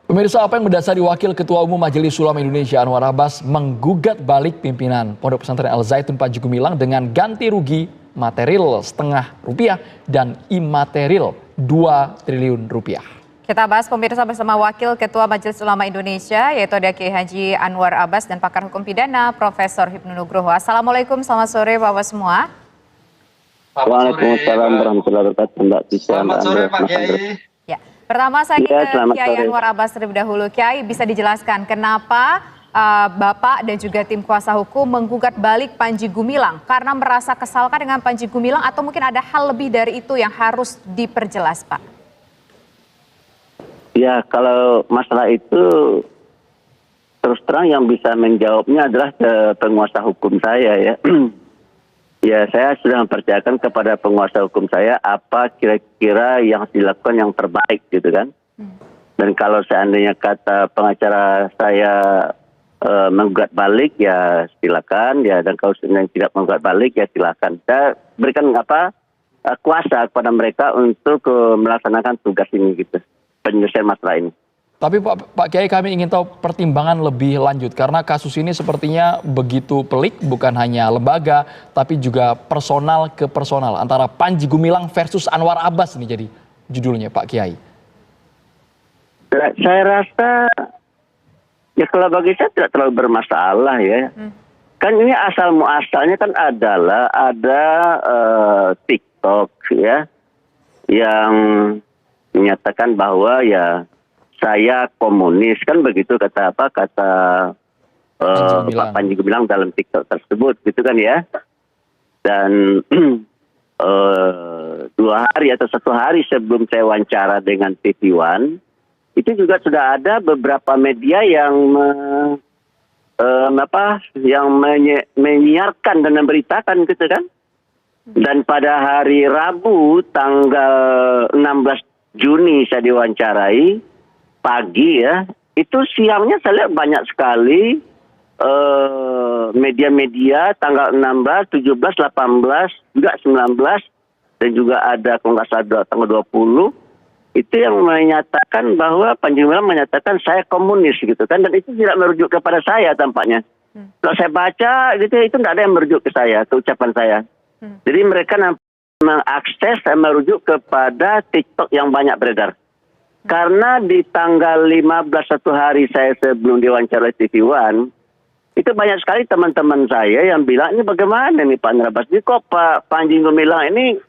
Pemirsa, apa yang mendasari Wakil Ketua Umum Majelis Ulama Indonesia Anwar Abbas menggugat balik pimpinan Pondok Pesantren Al Zaitun Panji Gumilang dengan ganti rugi material Rp1,5 dan imaterial Rp2 triliun. Kita bahas pemirsa bersama Wakil Ketua Majelis Ulama Indonesia yaitu ada Kiai Haji Anwar Abbas dan pakar hukum pidana Profesor Hipnu Nugroho. Assalamualaikum, selamat sore Bapak semua. Waalaikumsalam warahmatullahi wabarakatuh. Mbak Tisha. Selamat sore Pak Kiai. Ya, pertama saya ke Kiai Anwar Abbas terlebih dahulu. Kiai, bisa dijelaskan kenapa Bapak dan juga tim kuasa hukum menggugat balik Panji Gumilang karena merasa kesalkan dengan Panji Gumilang atau mungkin ada hal lebih dari itu yang harus diperjelas, Pak? Ya, kalau masalah itu terus terang yang bisa menjawabnya adalah penguasa hukum saya ya. Ya, saya sudah mempercayakan kepada penguasa hukum saya apa kira-kira yang dilakukan yang terbaik gitu kan. Dan kalau seandainya kata pengacara saya menggugat balik ya silakan ya, dan kalau seandainya tidak menggugat balik ya silakan. Saya berikan kuasa kepada mereka untuk melaksanakan tugas ini gitu, penyelesaian masalah ini. Tapi Pak Kiai, kami ingin tahu pertimbangan lebih lanjut karena kasus ini sepertinya begitu pelik, bukan hanya lembaga tapi juga personal ke personal antara Panji Gumilang versus Anwar Abbas, ini jadi judulnya Pak Kiai. Saya rasa ya kalau bagi saya tidak terlalu bermasalah ya. Kan ini asal muasalnya kan adalah ada TikTok ya yang menyatakan bahwa ya saya komunis, kan begitu kata Pak Panji Gumilang dalam TikTok tersebut gitu kan ya. Dan 2 hari atau 1 hari sebelum saya wawancara dengan TV One, itu juga sudah ada beberapa media yang menyiarkan dan memberitakan gitu kan. Dan pada hari Rabu tanggal 16 Juni saya diwawancarai pagi ya, itu siangnya saya lihat banyak sekali media-media tanggal 16, 17, 18, juga 19, dan juga ada kalau nggak salah tanggal 20, itu yang menyatakan bahwa Panji Gumilang menyatakan saya komunis gitu kan, dan itu tidak merujuk kepada saya tampaknya. Kalau saya baca gitu, itu tidak ada yang merujuk ke saya, ke ucapan saya. Jadi mereka mengakses dan merujuk kepada TikTok yang banyak beredar. Karena di tanggal 15 1 hari saya sebelum diwawancara TV One, itu banyak sekali teman-teman saya yang bilang, ini bagaimana nih Pak Anwar Abbas, ini kok Pak Panji Gumilang ini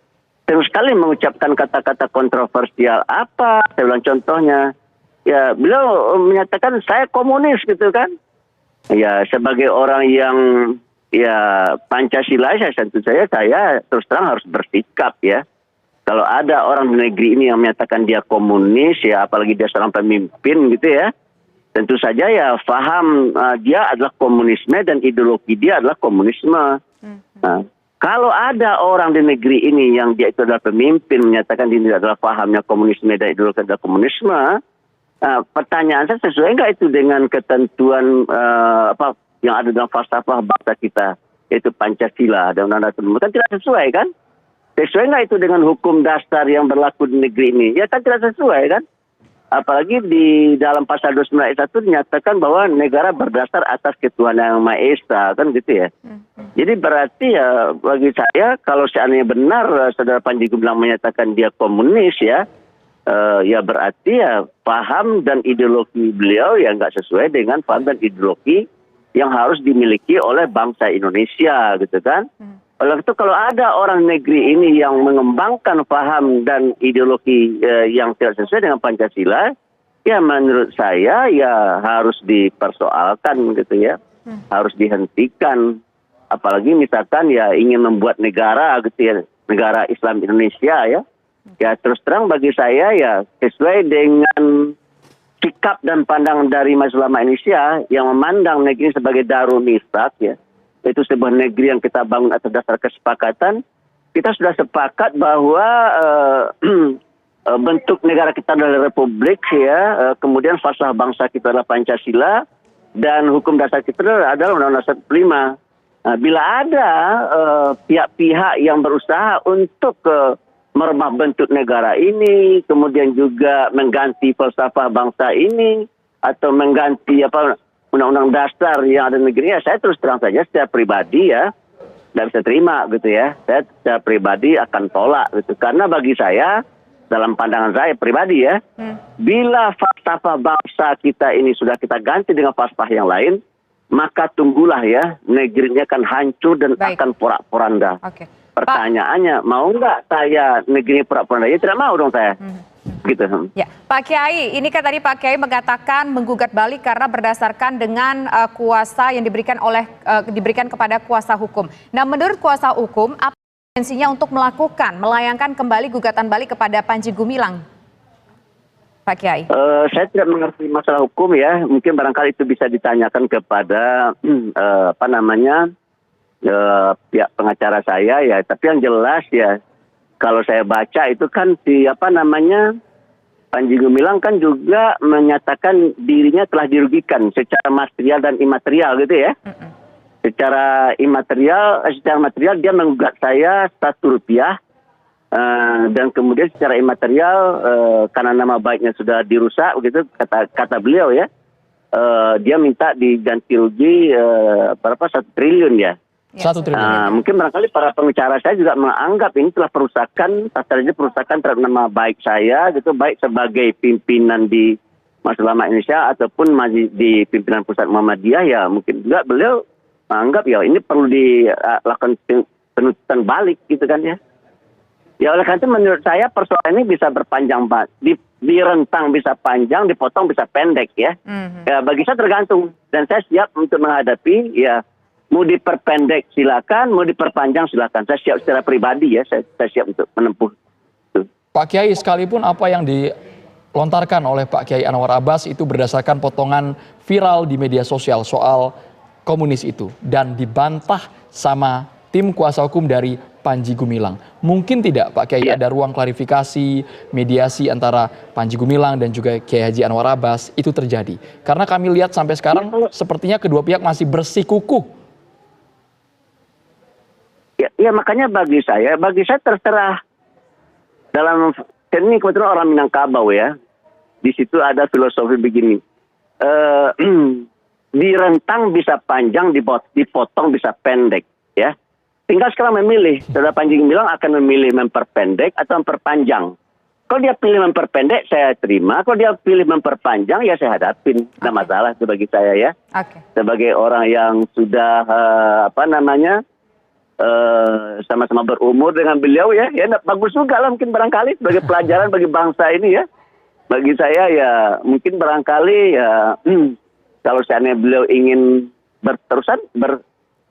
terus sekali mengucapkan kata-kata kontroversial apa, saya bilang contohnya, ya beliau menyatakan saya komunis gitu kan. Ya sebagai orang yang ya Pancasila, tentu saya terus terang harus bersikap ya. Kalau ada orang di negeri ini yang menyatakan dia komunis ya, apalagi dia seorang pemimpin gitu ya, tentu saja ya paham dia adalah komunisme dan ideologi dia adalah komunisme. Nah, kalau ada orang di negeri ini yang dia itu adalah pemimpin menyatakan dia tidak adalah pahamnya komunisme dan ideologi adalah komunisme, pertanyaan saya, sesuai nggak itu dengan ketentuan apa yang ada dalam falsafah bangsa kita, yaitu Pancasila dan Undang-Undang, kan tidak sesuai kan? Sesuai nggak itu dengan hukum dasar yang berlaku di negeri ini? Ya kan tidak sesuai kan? Apalagi di dalam pasal 29 ayat 1 dinyatakan bahwa negara berdasar atas ketuhanan yang Maha Esa, kan gitu ya. Jadi berarti ya bagi saya kalau seandainya benar saudara Panji Gumilang menyatakan dia komunis ya, ya berarti ya paham dan ideologi beliau ya nggak sesuai dengan paham dan ideologi yang harus dimiliki oleh bangsa Indonesia gitu kan. Oleh itu kalau ada orang negeri ini yang mengembangkan paham dan ideologi yang tidak sesuai dengan Pancasila, ya menurut saya ya harus dipersoalkan gitu ya, harus dihentikan. Apalagi misalkan ya ingin membuat negara gitu ya, negara Islam Indonesia ya, ya terus terang bagi saya ya sesuai dengan sikap dan pandangan dari Majelis Ulama Indonesia yang memandang negeri sebagai Darul Mithaq ya. Itu sebuah negeri yang kita bangun atas dasar kesepakatan. Kita sudah sepakat bahwa bentuk negara kita adalah republik ya, kemudian falsafah bangsa kita adalah Pancasila, dan hukum dasar kita adalah Undang-Undang 45. Nah, bila ada pihak-pihak yang berusaha untuk merubah bentuk negara ini, kemudian juga mengganti falsafah bangsa ini, atau mengganti undang-undang dasar yang ada di negeri, ya saya terus terang saja secara pribadi ya, tidak bisa terima gitu ya. Saya secara pribadi akan tolak gitu. Karena bagi saya, dalam pandangan saya pribadi ya, bila falsafah bangsa kita ini sudah kita ganti dengan falsafah yang lain, maka tunggulah ya, negerinya akan hancur dan akan porak-poranda. Pertanyaannya, mau nggak saya negeri porak-poranda? Ya tidak mau dong saya. Gitu. Ya, Pak Kiai, ini kan tadi Pak Kiai mengatakan menggugat balik karena berdasarkan dengan kuasa yang diberikan kepada kuasa hukum. Nah, menurut kuasa hukum, apa intensinya untuk melayangkan kembali gugatan balik kepada Panji Gumilang, Pak Kiai? Saya tidak mengerti masalah hukum ya. Mungkin barangkali itu bisa ditanyakan kepada pihak pengacara saya ya. Tapi yang jelas ya, kalau saya baca itu kan Panji Gumilang kan juga menyatakan dirinya telah dirugikan secara material dan imaterial gitu ya. Secara material dia menggugat saya Rp1 dan kemudian secara imaterial karena nama baiknya sudah dirusak begitu kata beliau ya. Dia minta diganti rugi berapa 1 triliun ya. 1 triliun. Mungkin barangkali para pengacara saya juga menganggap ini telah perusakan terhadap nama baik saya gitu, baik sebagai pimpinan di Majelis Ulama Indonesia ataupun di pimpinan pusat Muhammadiyah ya, mungkin juga beliau menganggap ya ini perlu dilakukan penuntutan balik gitu kan ya. Ya oleh karena itu menurut saya persoalan ini bisa berpanjang, direntang bisa panjang, dipotong bisa pendek ya. Ya bagi saya tergantung, dan saya siap untuk menghadapi ya. Mau diperpendek silakan, mau diperpanjang silakan. Saya siap secara pribadi ya, saya siap untuk menempuh. Pak Kiai, sekalipun apa yang dilontarkan oleh Pak Kiai Anwar Abbas itu berdasarkan potongan viral di media sosial soal komunis itu dan dibantah sama tim kuasa hukum dari Panji Gumilang. Mungkin tidak Pak Kiai ada ruang klarifikasi, mediasi antara Panji Gumilang dan juga Kiai Haji Anwar Abbas itu terjadi? Karena kami lihat sampai sekarang sepertinya kedua pihak masih bersikukuh. Ya makanya bagi saya terserah. Dalam ini kebetulan orang Minangkabau ya. Di situ ada filosofi begini. Direntang bisa panjang, dipotong bisa pendek ya. Tinggal sekarang memilih. Saudara Panji Gumilang akan memilih memperpendek atau memperpanjang. Kalau dia pilih memperpendek, saya terima. Kalau dia pilih memperpanjang, ya saya hadapin. Tidak masalah itu bagi saya ya. Sebagai orang yang sudah sama-sama berumur dengan beliau ya bagus juga lah mungkin barangkali sebagai pelajaran bagi bangsa ini ya. Bagi saya ya mungkin barangkali ya kalau seandainya beliau ingin berterusan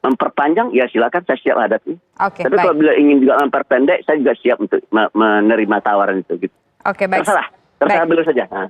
memperpanjang ya silakan, saya siap hadapi. Tapi kalau beliau ingin juga memperpendek, saya juga siap untuk menerima tawaran itu gitu. Baik. Terserah beliau saja. Ya.